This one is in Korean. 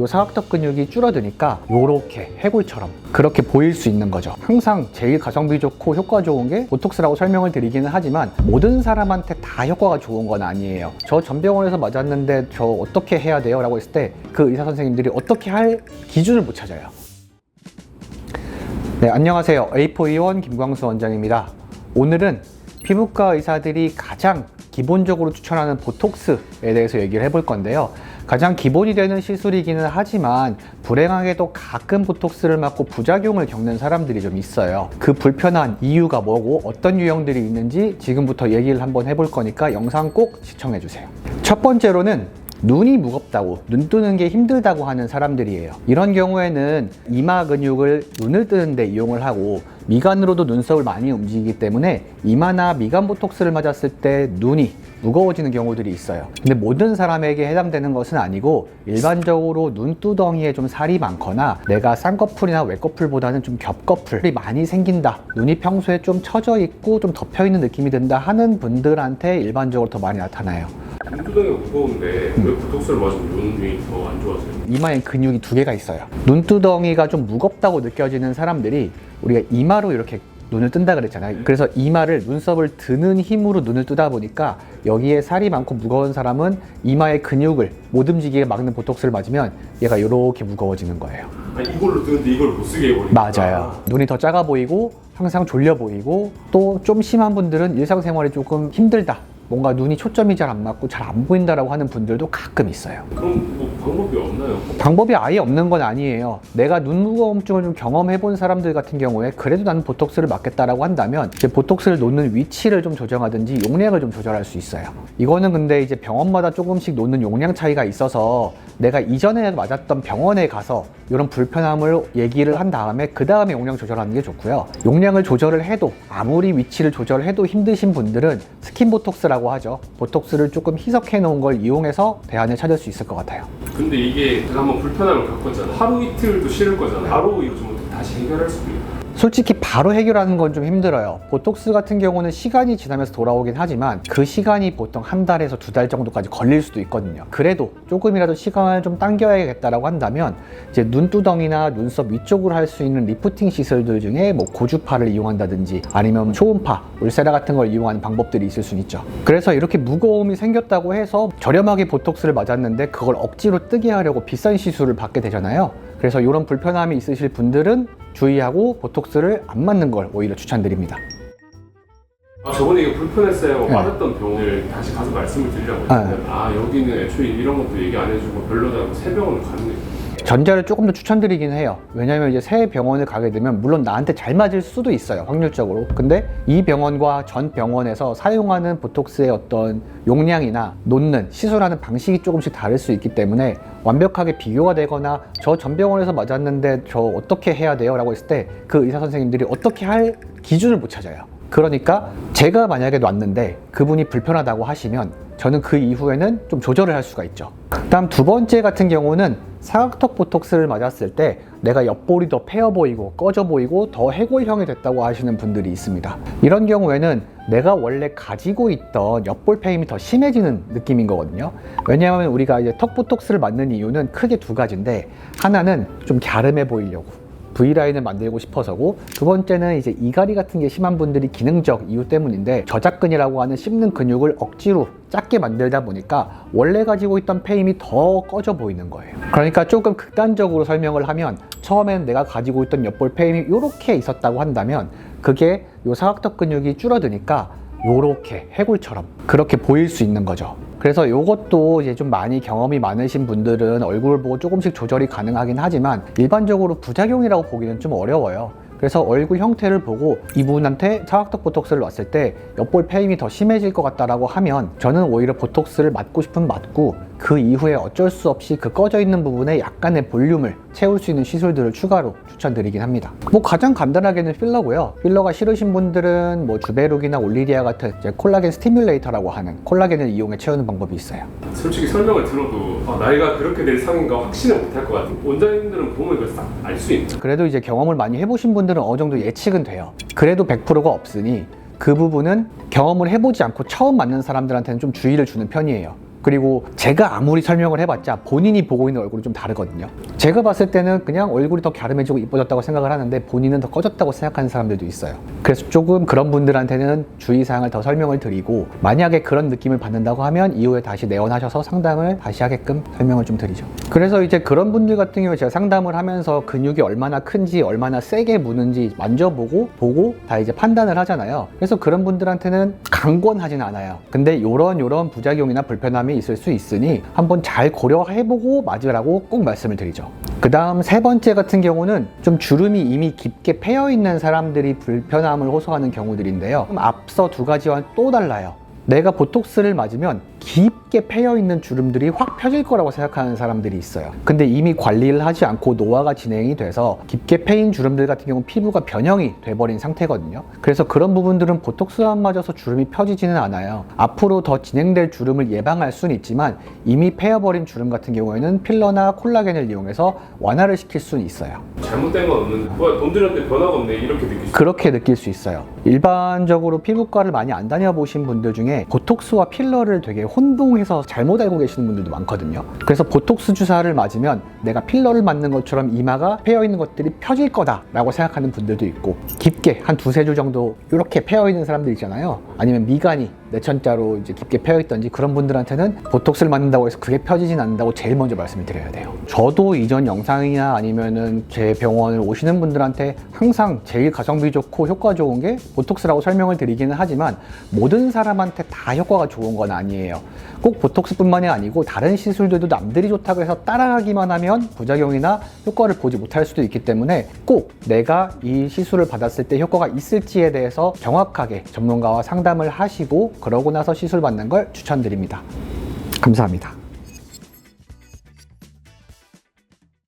요 사각턱 근육이 줄어드니까 요렇게 해골처럼 그렇게 보일 수 있는 거죠. 항상 제일 가성비 좋고 효과 좋은 게 보톡스라고 설명을 드리기는 하지만 모든 사람한테 다 효과가 좋은 건 아니에요. 저 전병원에서 맞았는데 저 어떻게 해야 돼요? 라고 했을 때 그 의사 선생님들이 어떻게 할 기준을 못 찾아요. 네, 안녕하세요. A4E1 김광수 원장입니다. 오늘은 피부과 의사들이 가장 기본적으로 추천하는 보톡스에 대해서 얘기를 해볼 건데요. 가장 기본이 되는 시술이기는 하지만 불행하게도 가끔 보톡스를 맞고 부작용을 겪는 사람들이 좀 있어요. 그 불편한 이유가 뭐고 어떤 유형들이 있는지 지금부터 얘기를 한번 해볼 거니까 영상 꼭 시청해 주세요. 첫 번째로는 눈이 무겁다고, 눈 뜨는 게 힘들다고 하는 사람들이에요. 이런 경우에는 이마 근육을 눈을 뜨는데 이용을 하고 미간으로도 눈썹을 많이 움직이기 때문에 이마나 미간 보톡스를 맞았을 때 눈이 무거워지는 경우들이 있어요. 근데 모든 사람에게 해당되는 것은 아니고 일반적으로 눈두덩이에 좀 살이 많거나 내가 쌍꺼풀이나 외꺼풀보다는 좀 겹꺼풀이 많이 생긴다, 눈이 평소에 좀 처져 있고 좀 덮여 있는 느낌이 든다 하는 분들한테 일반적으로 더 많이 나타나요. 눈두덩이가 무거운데 왜 보톡스를 맞으면 눈이 더 안 좋아져요? 이마에 근육이 두 개가 있어요. 눈두덩이가 좀 무겁다고 느껴지는 사람들이 우리가 이마로 이렇게 눈을 뜬다 그랬잖아요. 그래서 이마를 눈썹을 드는 힘으로 눈을 뜨다 보니까 여기에 살이 많고 무거운 사람은 이마의 근육을 못 움직이게 막는 보톡스를 맞으면 얘가 이렇게 무거워지는 거예요. 아니, 이걸로 뜨는데 이걸 못 쓰게 해버리니까. 맞아요. 눈이 더 작아 보이고 항상 졸려 보이고 또 좀 심한 분들은 일상생활이 조금 힘들다, 뭔가 눈이 초점이 잘 안 맞고 잘 안 보인다라고 하는 분들도 가끔 있어요. 그럼 뭐 방법이 없나요? 방법이 아예 없는 건 아니에요. 내가 눈 무거움증을 좀 경험해 본 사람들 같은 경우에 그래도 나는 보톡스를 맞겠다라고 한다면 이제 보톡스를 놓는 위치를 좀 조정하든지 용량을 좀 조절할 수 있어요. 이거는 근데 이제 병원마다 조금씩 놓는 용량 차이가 있어서 내가 이전에 맞았던 병원에 가서 이런 불편함을 얘기를 한 다음에 그 다음에 용량 조절하는 게 좋고요. 용량을 조절을 해도 아무리 위치를 조절해도 힘드신 분들은 스킨 보톡스라고 하죠. 보톡스를 조금 희석해 놓은 걸 이용해서 대안을 찾을 수 있을 것 같아요. 근데 이게 제가 한번 불편함을 겪었잖아요. 하루 이틀도 싫을 거잖아요. 바로 이거 좀 다시 해결할 수도 있고. 솔직히 바로 해결하는 건 좀 힘들어요. 보톡스 같은 경우는 시간이 지나면서 돌아오긴 하지만 그 시간이 보통 한 달에서 두 달 정도까지 걸릴 수도 있거든요. 그래도 조금이라도 시간을 좀 당겨야겠다라고 한다면 이제 눈두덩이나 눈썹 위쪽으로 할 수 있는 리프팅 시술들 중에 뭐 고주파를 이용한다든지 아니면 초음파, 울세라 같은 걸 이용하는 방법들이 있을 수는 있죠. 그래서 이렇게 무거움이 생겼다고 해서 저렴하게 보톡스를 맞았는데 그걸 억지로 뜨게 하려고 비싼 시술을 받게 되잖아요. 그래서 이런 불편함이 있으실 분들은 주의하고 보톡스를 안 맞는 걸 오히려 추천드립니다. 저번에 이거 불편했어요. 네. 맞았던 병원을 다시 가서 말씀을 드리려고 했는데 여기는 애초에 이런 것도 얘기 안 해주고 별로다고 새 병원을 갔네요. 전자를 조금 더 추천드리긴 해요. 왜냐면 이제 새 병원을 가게 되면 물론 나한테 잘 맞을 수도 있어요, 확률적으로. 근데 이 병원과 전 병원에서 사용하는 보톡스의 어떤 용량이나 놓는, 시술하는 방식이 조금씩 다를 수 있기 때문에 완벽하게 비교가 되거나 저 전 병원에서 맞았는데 저 어떻게 해야 돼요? 라고 했을 때 그 의사 선생님들이 어떻게 할 기준을 못 찾아요. 그러니까 제가 만약에 놨는데 그분이 불편하다고 하시면 저는 그 이후에는 좀 조절을 할 수가 있죠. 다음 두 번째 같은 경우는 사각턱 보톡스를 맞았을 때 내가 옆볼이 더 패여 보이고 꺼져 보이고 더 해골형이 됐다고 하시는 분들이 있습니다. 이런 경우에는 내가 원래 가지고 있던 옆볼 패임이 더 심해지는 느낌인 거거든요. 왜냐하면 우리가 이제 턱 보톡스를 맞는 이유는 크게 두 가지인데, 하나는 좀 갸름해 보이려고 V라인을 만들고 싶어서고, 두 번째는 이제 이갈이 같은 게 심한 분들이 기능적 이유 때문인데 저작근이라고 하는 씹는 근육을 억지로 작게 만들다 보니까 원래 가지고 있던 패임이 더 꺼져 보이는 거예요. 그러니까 조금 극단적으로 설명을 하면 처음엔 내가 가지고 있던 옆볼 패임이 이렇게 있었다고 한다면 그게 요 사각턱 근육이 줄어드니까 요렇게 해골처럼 그렇게 보일 수 있는 거죠. 그래서 요것도 이제 좀 많이 경험이 많으신 분들은 얼굴을 보고 조금씩 조절이 가능하긴 하지만 일반적으로 부작용이라고 보기는 좀 어려워요. 그래서 얼굴 형태를 보고 이분한테 사각턱 보톡스를 놨을 때 옆볼 패임이 더 심해질 것 같다라고 하면 저는 오히려 보톡스를 맞고 싶으면 맞고 그 이후에 어쩔 수 없이 그 꺼져 있는 부분에 약간의 볼륨을 채울 수 있는 시술들을 추가로 추천드리긴 합니다. 뭐 가장 간단하게는 필러고요. 필러가 싫으신 분들은 뭐 주베룩이나 올리리아 같은 이제 콜라겐 스티뮬레이터라고 하는 콜라겐을 이용해 채우는 방법이 있어요. 솔직히 설명을 들어도 나이가 그렇게 될 상인가 확신을 못할 것 같아요. 원장님들은 보면 이걸 딱 알 수 있는. 그래도 이제 경험을 많이 해보신 분들은 어느 정도 예측은 돼요. 그래도 100%가 없으니 그 부분은 경험을 해보지 않고 처음 맞는 사람들한테는 좀 주의를 주는 편이에요. 그리고 제가 아무리 설명을 해봤자 본인이 보고 있는 얼굴은 좀 다르거든요. 제가 봤을 때는 그냥 얼굴이 더 갸름해지고 이뻐졌다고 생각을 하는데 본인은 더 꺼졌다고 생각하는 사람들도 있어요. 그래서 조금 그런 분들한테는 주의사항을 더 설명을 드리고, 만약에 그런 느낌을 받는다고 하면 이후에 다시 내원하셔서 상담을 다시 하게끔 설명을 좀 드리죠. 그래서 이제 그런 분들 같은 경우에 제가 상담을 하면서 근육이 얼마나 큰지 얼마나 세게 무는지 만져보고 보고 다 이제 판단을 하잖아요. 그래서 그런 분들한테는 강권하진 않아요. 근데 요런 부작용이나 불편함이 있을 수 있으니 한번 잘 고려해보고 맞으라고 꼭 말씀을 드리죠. 그 다음 세 번째 같은 경우는 좀 주름이 이미 깊게 패여있는 사람들이 불편함을 호소하는 경우들인데요. 앞서 두 가지와는 또 달라요. 내가 보톡스를 맞으면 깊게 패여있는 주름들이 확 펴질 거라고 생각하는 사람들이 있어요. 근데 이미 관리를 하지 않고 노화가 진행이 돼서 깊게 패인 주름들 같은 경우 피부가 변형이 돼버린 상태거든요. 그래서 그런 부분들은 보톡스만 맞아서 주름이 펴지지는 않아요. 앞으로 더 진행될 주름을 예방할 수는 있지만 이미 패여버린 주름 같은 경우에는 필러나 콜라겐을 이용해서 완화를 시킬 수는 있어요. 잘못된 건 없는데 돈 들였는데 변화가 없네 이렇게 느낄 수 그렇게 느낄 수 있어요. 일반적으로 피부과를 많이 안 다녀보신 분들 중에 보톡스와 필러를 되게 혼동해서 잘못 알고 계시는 분들도 많거든요. 그래서 보톡스 주사를 맞으면 내가 필러를 맞는 것처럼 이마가 패여있는 것들이 펴질 거다 라고 생각하는 분들도 있고, 깊게 한 두세 줄 정도 이렇게 패여있는 사람들 있잖아요. 아니면 미간이 내천자로 이제 깊게 패여있던지 그런 분들한테는 보톡스를 맞는다고 해서 그게 펴지진 않는다고 제일 먼저 말씀을 드려야 돼요. 저도 이전 영상이나 아니면은 제 병원을 오시는 분들한테 항상 제일 가성비 좋고 효과 좋은 게 보톡스라고 설명을 드리기는 하지만 모든 사람한테 다 효과가 좋은 건 아니에요. 꼭 보톡스뿐만이 아니고 다른 시술들도 남들이 좋다고 해서 따라하기만 하면 부작용이나 효과를 보지 못할 수도 있기 때문에 꼭 내가 이 시술을 받았을 때 효과가 있을지에 대해서 정확하게 전문가와 상담을 하시고 그러고 나서 시술 받는 걸 추천드립니다. 감사합니다.